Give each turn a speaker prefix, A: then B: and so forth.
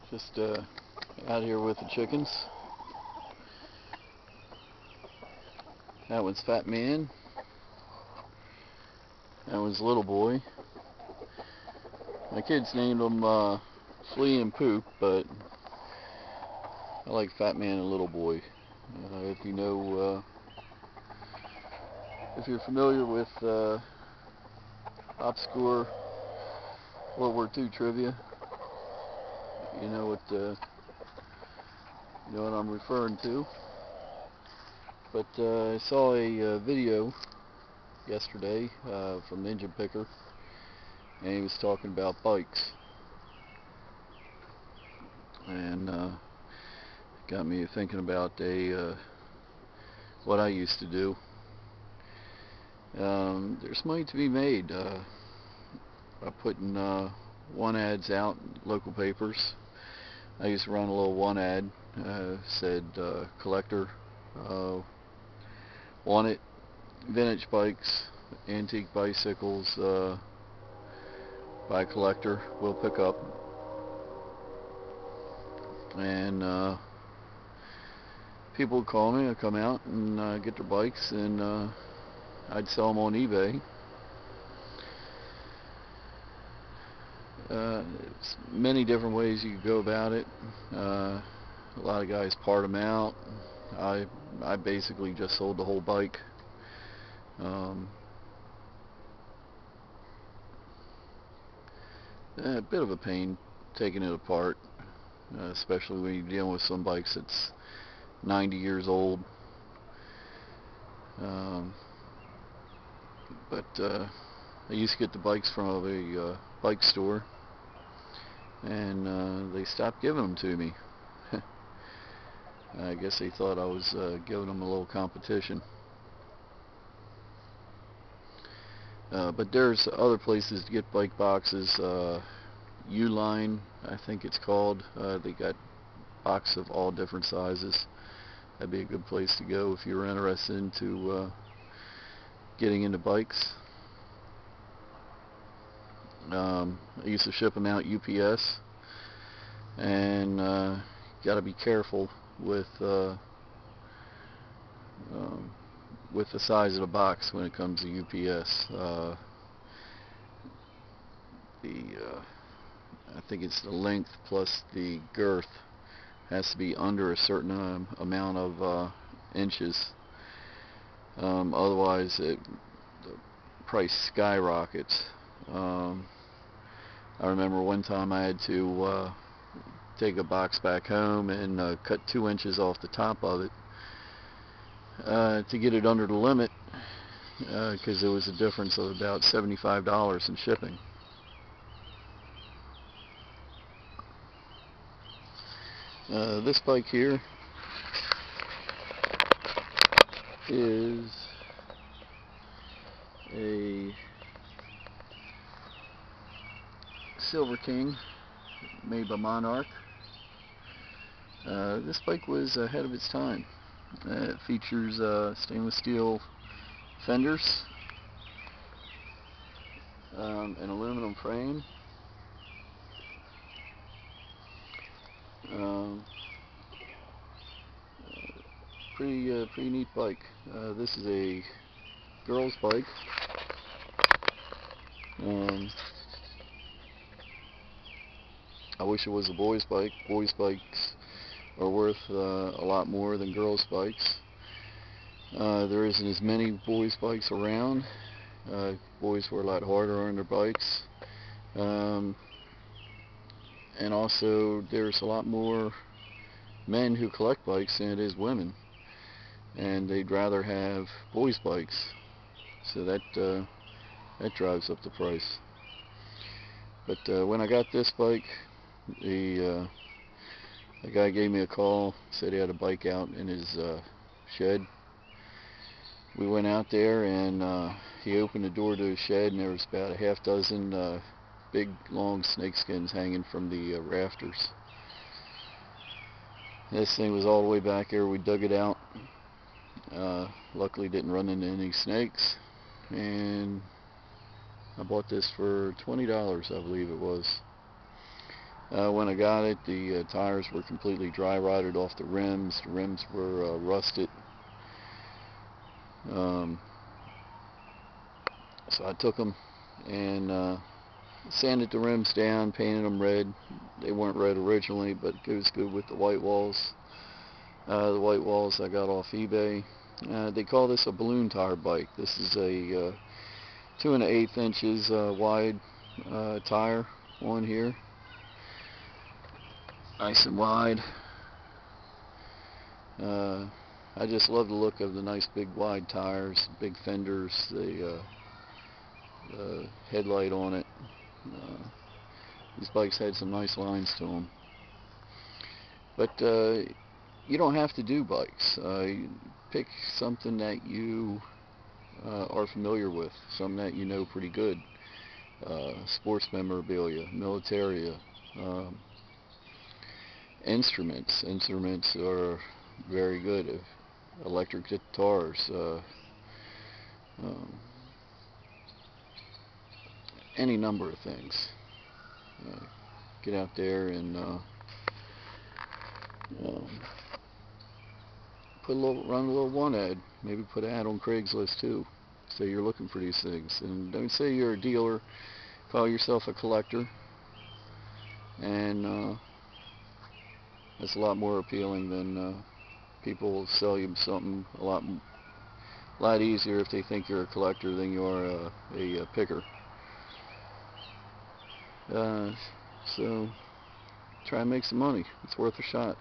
A: Just out here with the chickens. That one's Fat Man. That one's Little Boy. My kids named them Flea and Poop, but I like Fat Man and Little Boy. If you know, if you're familiar with obscure World War II trivia, you know what I'm referring to. But I saw a video yesterday from Ninja Picker, and he was talking about bikes, and got me thinking about what I used to do. There's money to be made by putting one ads out in local papers. I used to run a little one ad, said collector wanted vintage bikes, antique bicycles by collector, will pick up. And people would call me, I'd come out and get their bikes, and I'd sell them on eBay. There's many different ways you could go about it. A lot of guys part them out. I basically just sold the whole bike. A bit of a pain taking it apart, especially when you're dealing with some bikes that's 90 years old. But I used to get the bikes from a bike store, and they stopped giving them to me. I guess they thought I was giving them a little competition. But there's other places to get bike boxes. U-Line, I think it's called. They got boxes of all different sizes. That'd be a good place to go if you're interested into getting into bikes. I used to ship them out UPS, and got to be careful with the size of the box when it comes to UPS. I think it's the length plus the girth has to be under a certain amount of inches. Otherwise, the price skyrockets. I remember one time I had to take a box back home and cut 2 inches off the top of it to get it under the limit, because there was a difference of about $75 in shipping. This bike here is a Silver King made by Monarch. This bike was ahead of its time. It features stainless steel fenders, an aluminum frame, pretty neat bike. This is a girl's bike. I wish it was a boy's bike. Boys' bikes are worth a lot more than girls' bikes. There isn't as many boys' bikes around. Boys were a lot harder on their bikes. And also there's a lot more men who collect bikes than it is women. And they'd rather have boys' bikes. So that drives up the price. But when I got this bike, the guy gave me a call, said he had a bike out in his shed. We went out there, and he opened the door to his shed, and there was about a half dozen big long snakeskins hanging from the rafters. This thing was all the way back there. We dug it out. Luckily didn't run into any snakes, and I bought this for $20, I believe it was. When I got it, the tires were completely dry rotted off the rims. The rims were rusted. Um, so I took them and sanded the rims down, painted them red. They weren't red originally, but it goes good with the white walls. The white walls I got off eBay. They call this a balloon tire bike. This is a 2 1/8 inches wide tire on here. Nice and wide. I just love the look of the nice big wide tires, big fenders, the headlight on it. These bikes had some nice lines to them. But you don't have to do bikes. You pick something that you are familiar with, something that you know pretty good. Sports memorabilia, militaria, instruments. Instruments are very good. Electric guitars, any number of things. Get out there and run a little one ad. Maybe put an ad on Craigslist too. Say you're looking for these things, and don't say you're a dealer. Call yourself a collector, and that's a lot more appealing than people will sell you something a lot easier if they think you're a collector than you are a picker. So try and make some money. It's worth a shot.